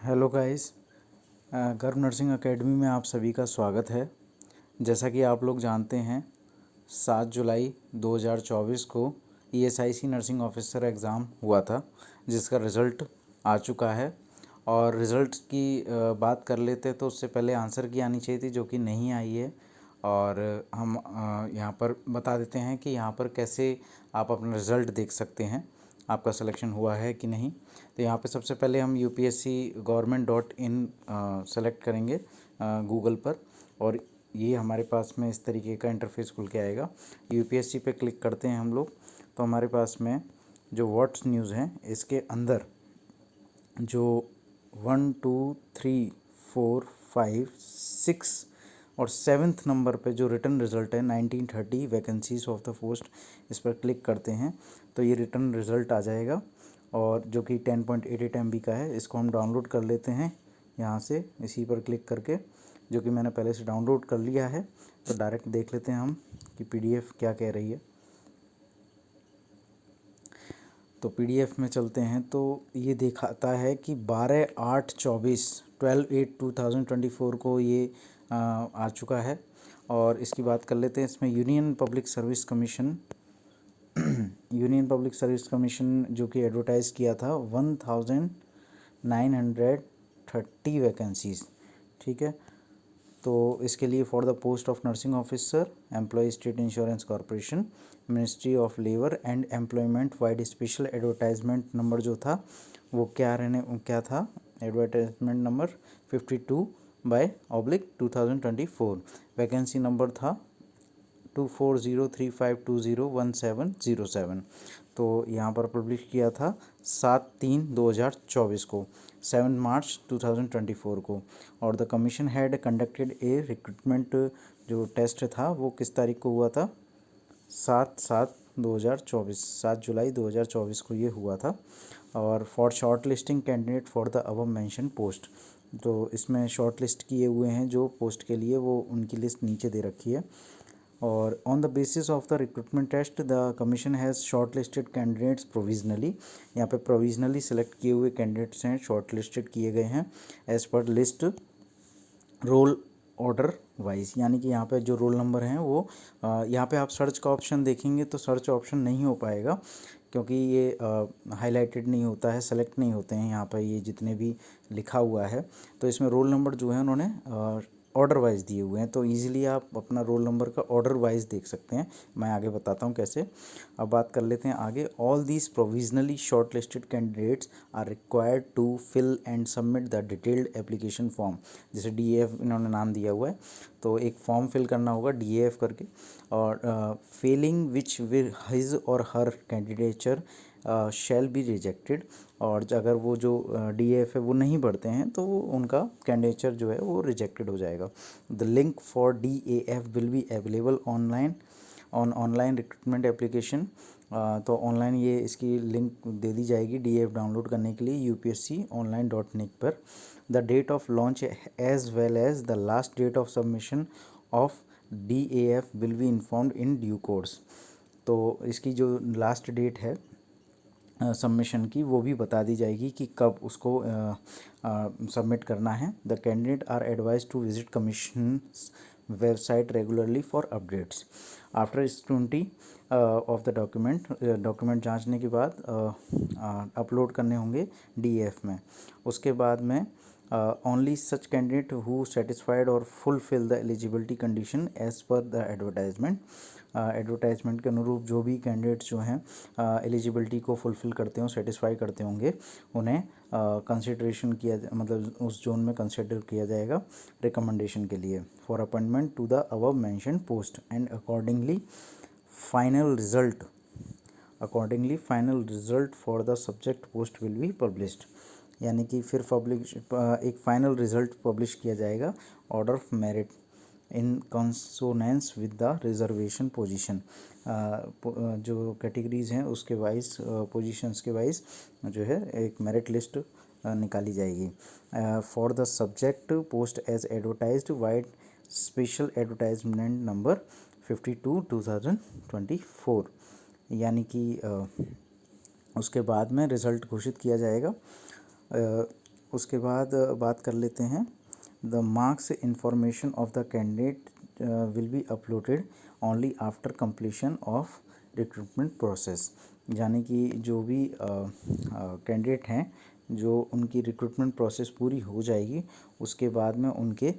Hello guys, गर्व nursing academy में आप सभी का स्वागत है। जैसा कि आप लोग जानते हैं, 7 जुलाई 2024 को ईएसआईसी नर्सिंग ऑफिसर एग्ज़ाम हुआ था, जिसका रिज़ल्ट आ चुका है। और रिज़ल्ट की बात कर लेते तो उससे पहले आंसर की आनी चाहिए थी, जो कि नहीं आई है। और हम यहाँ पर बता देते हैं कि यहाँ पर कैसे आप अपना रिज़ल्ट देख सकते हैं, आपका सिलेक्शन हुआ है कि नहीं। तो यहाँ पे सबसे पहले हम upsc.government.in सेलेक्ट करेंगे गूगल पर, और ये हमारे पास में इस तरीके का इंटरफेस खुल के आएगा। यूपीएससी पे क्लिक करते हैं हम लोग, तो हमारे पास में जो व्हाट्स न्यूज़ हैं इसके अंदर जो 1 2 3 4 5 6 और 7th नंबर पे जो रिटर्न रिज़ल्ट है 1930 वैकेंसीज ऑफ द पोस्ट, इस पर क्लिक करते हैं तो ये रिटर्न रिज़ल्ट आ जाएगा, और जो कि 10.88 MB का है। इसको हम डाउनलोड कर लेते हैं यहाँ से, इसी पर क्लिक करके, जो कि मैंने पहले से डाउनलोड कर लिया है। तो डायरेक्ट देख लेते हैं हम कि पीडीएफ क्या कह रही है। तो पीडीएफ में चलते हैं तो ये दिखाता है कि 12/8/2024 को ये आ चुका है। और इसकी बात कर लेते हैं, इसमें यूनियन पब्लिक सर्विस कमीशन जो कि एडवर्टाइज़ किया था 1930 वैकेंसीज़, ठीक है। तो इसके लिए for the post of nursing officer, employ state insurance corporation, ministry of labour and employment vide special advertisement number जो था वो क्या था, एडवर्टाइजमेंट नंबर 52//2024। वैकेंसी नंबर था 240352017007। तो यहाँ पर पब्लिश किया था 7/3/2024 को, 7 मार्च 2024 को। और the commission had conducted A recruitment, जो टेस्ट था वो किस तारीख को हुआ था, 7 जुलाई 2024 को ये हुआ था। और for short listing candidate for the above mention post, तो इसमें शॉर्ट लिस्ट किए हुए हैं जो पोस्ट के लिए, वो उनकी लिस्ट नीचे दे रखी है। और on the basis of the recruitment test the commission has short listed candidates provisionally, यहाँ पे प्रोविजनली सेलेक्ट किए हुए कैंडिडेट्स हैं, शॉर्ट लिस्टेड किए गए हैं as per list role order wise. यानी कि यहाँ पे जो रोल नंबर हैं वो यहाँ पे आप सर्च का ऑप्शन देखेंगे तो सर्च ऑप्शन नहीं हो पाएगा, क्योंकि ये हाईलाइटेड नहीं होता है, सेलेक्ट नहीं होते हैं यहाँ पर ये जितने भी लिखा हुआ है। तो इसमें रोल नंबर जो है उन्होंने ऑर्डर वाइज दिए हुए हैं, तो इजीली आप अपना रोल नंबर का ऑर्डर वाइज देख सकते हैं। मैं आगे बताता हूँ कैसे। अब बात कर लेते हैं आगे। All these provisionally short listed candidates are required to fill and submit the detailed application form, जैसे DAF इन्होंने नाम दिया हुआ है, तो एक फॉर्म फिल करना होगा DAF करके। और फेलिंग विच विल हिज और हर कैंडिडेचर शैल बी रिजेक्टेड, और अगर वो जो DAF है वो नहीं भरते हैं तो वो उनका कैंडिडेचर जो है वो रिजेक्टेड हो जाएगा। The link for DAF will be available online recruitment application, तो ऑनलाइन ये इसकी लिंक दे दी जाएगी DAF डाउनलोड करने के लिए upsconline.nic पर। The date of launch as well as the last date of submission of DAF will be informed in due course, तो इसकी जो लास्ट डेट है सबमिशन की वो भी बता दी जाएगी कि कब उसको सबमिट करना है। The candidate are advise to visit commission website regularly for updates. After scrutiny of the document जांचने के बाद अपलोड करने होंगे DAF में। उसके बाद में only such candidate who satisfied और fulfil the eligibility condition as per the advertisement के अनुरूप जो भी कैंडिडेट्स जो हैं एलिजिबिलिटी को फुलफ़िल करते हों, सेटिस्फाई करते होंगे, उन्हें कंसिडरेशन किया, मतलब उस जोन में कंसिडर किया जाएगा रिकमेंडेशन के लिए for appointment to the above mention post. And accordingly final result for the subject post will be published, यानी कि फिर एक फाइनल रिजल्ट पब्लिश किया जाएगा order of merit in consonance with the reservation position, जो categories हैं उसके wise, positions के वाइज जो है एक मेरिट लिस्ट निकाली जाएगी। For the subject post as advertised vide special advertisement number 52/2024, यानी कि उसके बाद में रिज़ल्ट घोषित किया जाएगा। उसके बाद बात कर लेते हैं the marks information of the candidate will be uploaded only after completion of recruitment process. यानी कि जो भी कैंडिडेट हैं जो उनकी रिक्रूटमेंट प्रोसेस पूरी हो जाएगी उसके बाद में उनके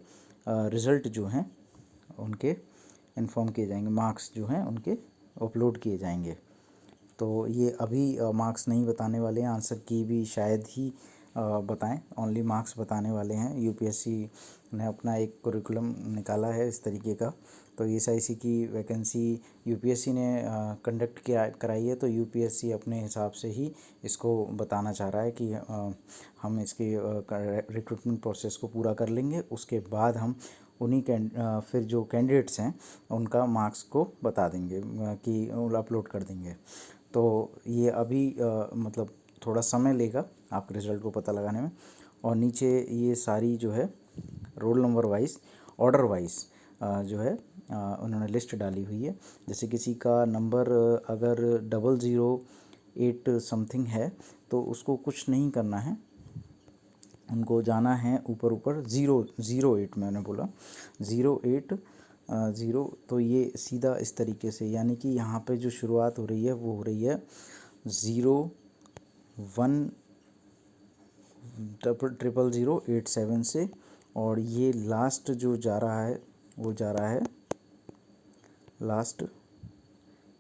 रिज़ल्ट जो हैं उनके इन्फॉर्म किए जाएंगे, मार्क्स जो हैं उनके अपलोड किए जाएंगे। तो ये अभी मार्क्स नहीं बताने वाले हैं, आंसर की भी शायद ही बताएं, ओनली मार्क्स बताने वाले हैं। यूपीएससी ने अपना एक कुरिकुलम निकाला है इस तरीके का। तो एसआईसी की वैकेंसी यूपीएससी ने कंडक्ट किया कराई है, तो यूपीएससी अपने हिसाब से ही इसको बताना चाह रहा है कि हम इसके रिक्रूटमेंट प्रोसेस को पूरा कर लेंगे, उसके बाद हम उन्हीं फिर जो कैंडिडेट्स हैं उनका मार्क्स को बता देंगे कि अपलोड कर देंगे। तो ये अभी मतलब थोड़ा समय लेगा आपके रिज़ल्ट को पता लगाने में। और नीचे ये सारी जो है roll number wise, order wise जो है उन्होंने लिस्ट डाली हुई है। जैसे किसी का नंबर अगर 008 समथिंग है तो उसको कुछ नहीं करना है, उनको जाना है ऊपर ऊपर 008, मैंने बोला 08 ज़ीरो, तो ये सीधा इस तरीके से, यानी कि यहाँ पे जो शुरुआत हो रही है वो हो रही है 01000087 से, और ये लास्ट जो जा रहा है वो जा रहा है लास्ट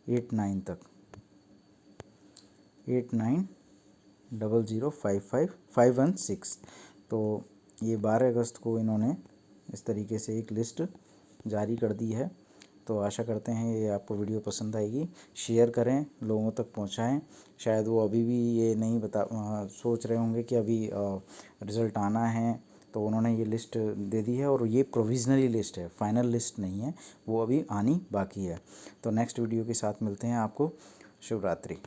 89 तक, 8900555516। तो ये 12 अगस्त को इन्होंने इस तरीके से एक लिस्ट जारी कर दी है। तो आशा करते हैं ये आपको वीडियो पसंद आएगी, शेयर करें, लोगों तक पहुंचाएं। शायद वो अभी भी ये नहीं सोच रहे होंगे कि अभी रिज़ल्ट आना है, तो उन्होंने ये लिस्ट दे दी है और ये प्रोविज़नली लिस्ट है, फाइनल लिस्ट नहीं है, वो अभी आनी बाकी है। तो नेक्स्ट वीडियो के साथ मिलते हैं, आपको शुभ रात्रि।